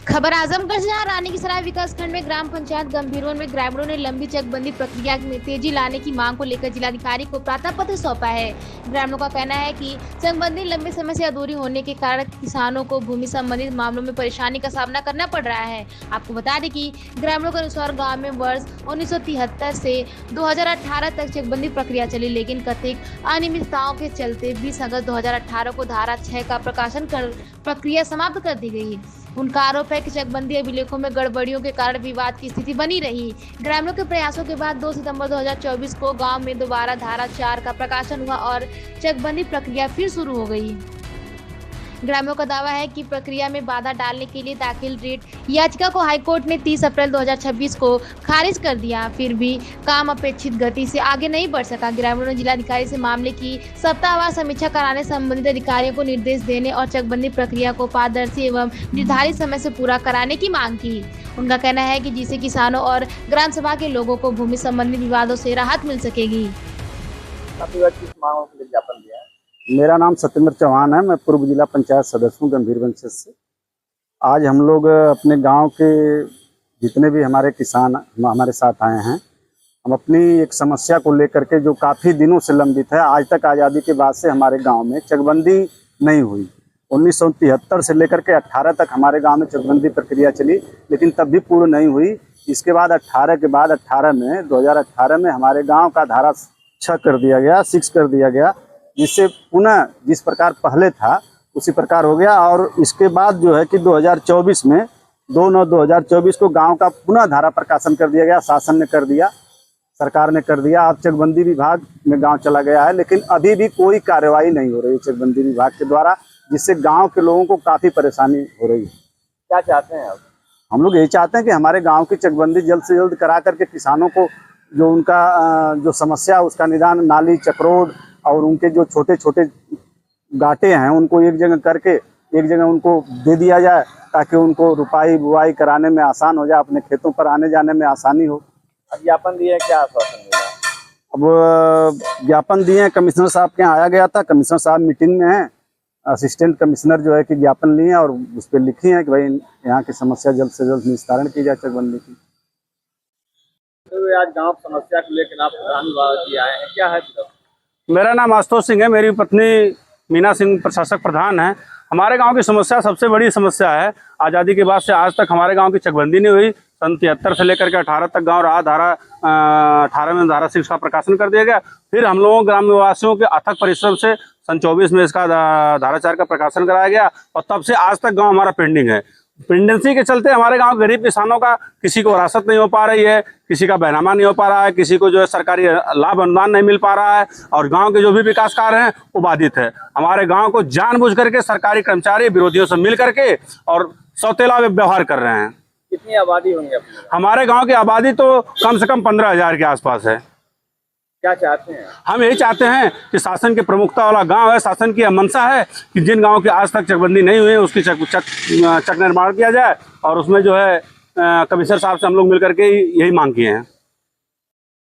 खबर आजमगढ़ से, जहां रानी की सराय विकास खंड में ग्राम पंचायत गंभीरवन में ग्रामीणों ने लंबी चकबंदी प्रक्रिया में तेजी लाने की मांग को लेकर जिलाधिकारी को प्रार्थना पत्र सौंपा है। ग्रामीणों का कहना है कि चकबंदी लंबे समय से अधूरी होने के कारण किसानों को भूमि संबंधित मामलों में परेशानी का सामना करना पड़ रहा है। आपको बता दें कि ग्रामीणों के अनुसार गाँव में वर्ष 1973 से 2018 तक चकबंदी प्रक्रिया चली, लेकिन कथित अनियमितताओं के चलते 20 अगस्त 2018 को धारा 6 का प्रकाशन कर प्रक्रिया समाप्त कर दी गई। उनका आरोप है कि चकबंदी अभिलेखों में गड़बड़ियों के कारण विवाद की स्थिति बनी रही। ग्रामीणों के प्रयासों के बाद 2 सितंबर 2024 को गांव में दोबारा धारा 4 का प्रकाशन हुआ और चकबंदी प्रक्रिया फिर शुरू हो गई। ग्रामीणों का दावा है कि प्रक्रिया में बाधा डालने के लिए दाखिल रिट याचिका को हाईकोर्ट ने 30 अप्रैल 2026 को खारिज कर दिया। फिर भी काम अपेक्षित गति से आगे नहीं बढ़ सका। ग्रामीणों ने जिलाधिकारी से मामले की सप्ताहवार समीक्षा कराने, संबंधित अधिकारियों को निर्देश देने और चकबंदी प्रक्रिया को पारदर्शी एवं निर्धारित समय से पूरा कराने की मांग की। उनका कहना है कि जिससे किसानों और ग्राम सभा के लोगों को भूमि संबंधी विवादों से राहत मिल सकेगी। मेरा नाम सत्येंद्र चौहान है। मैं पूर्व जिला पंचायत सदस्य हूँ गंभीरगंज से। आज हम लोग अपने गांव के जितने भी हमारे किसान हमारे साथ आए हैं, हम अपनी एक समस्या को लेकर के जो काफ़ी दिनों से लंबित है, आज तक आज़ादी के बाद से हमारे गांव में चकबंदी नहीं हुई। 1973 से लेकर के 18 तक हमारे गांव में चकबंदी प्रक्रिया चली, लेकिन तब भी पूर्ण नहीं हुई। इसके बाद 2018 में हमारे गाँव का धारा 6 कर दिया गया, 6 कर दिया गया, जिससे पुनः जिस प्रकार पहले था उसी प्रकार हो गया। और इसके बाद जो है कि 2024 में 2/9/2024 को गांव का पुनः धारा प्रकाशन कर दिया गया। शासन ने कर दिया, सरकार ने कर दिया। अब चकबंदी विभाग में गांव चला गया है, लेकिन अभी भी कोई कार्रवाई नहीं हो रही है चकबंदी विभाग के द्वारा, जिससे गाँव के लोगों को काफ़ी परेशानी हो रही है। क्या चाहते हैं आप? हम लोग यही चाहते हैं कि हमारे गाँव की चकबंदी जल्द से जल्द करा करके किसानों को जो उनका जो समस्या उसका निदान, नाली चक्रोड और उनके जो छोटे छोटे गाटे हैं उनको एक जगह करके एक जगह उनको दे दिया जाए, ताकि उनको रुपाई बुआई कराने में आसान हो जाए, अपने खेतों पर आने जाने में आसानी हो। ज्ञापन दिए, क्या आश्वासन मिला? अब ज्ञापन दिए, कमिश्नर साहब के यहाँ आया गया था। कमिश्नर साहब मीटिंग में हैं। असिस्टेंट कमिश्नर जो है कि ज्ञापन लिए और उस पर लिखी है कि भाई यहाँ की समस्या जल्द से जल्द निस्तारण की जाए चकबंदी की। तो आज गाँव समस्या को लेकर आप प्रधान जी आए हैं, क्या है? मेरा नाम आशुतोष सिंह है, मेरी पत्नी मीना सिंह प्रशासक प्रधान है। हमारे गांव की समस्या सबसे बड़ी समस्या है। आज़ादी के बाद से आज तक हमारे गांव की चकबंदी नहीं हुई। सन 73 से लेकर के 18 तक गांव रहा। 18 में धारा 6 का प्रकाशन कर दिया गया। फिर हम लोगों ग्राम निवासियों के अथक परिश्रम से सन 24 में इसका धारा 4 का प्रकाशन कराया गया, और तब से आज तक गाँव हमारा पेंडिंग है। पेंडेंसी के चलते हमारे गांव गरीब किसानों का किसी को विरासत नहीं हो पा रही है, किसी का बैनामा नहीं हो पा रहा है, किसी को जो है सरकारी लाभ अनुदान नहीं मिल पा रहा है, और गांव के जो भी विकास कार्य हैं वो बाधित है। हमारे गांव को जानबूझ करके सरकारी कर्मचारी विरोधियों से मिल करके और सौतेला व्यवहार कर रहे हैं। कितनी आबादी होंगी हमारे गाँव की आबादी तो कम से कम 15,000 के आसपास है। क्या चाहते हैं? हम यही चाहते हैं कि शासन की प्रमुखता वाला गांव है, शासन की मंशा है कि जिन गांवों की आज तक चकबंदी नहीं हुई है उसकी चक निर्माण किया जाए, और उसमें जो है कमिश्नर साहब से हम लोग मिलकर के यही मांग किए हैं।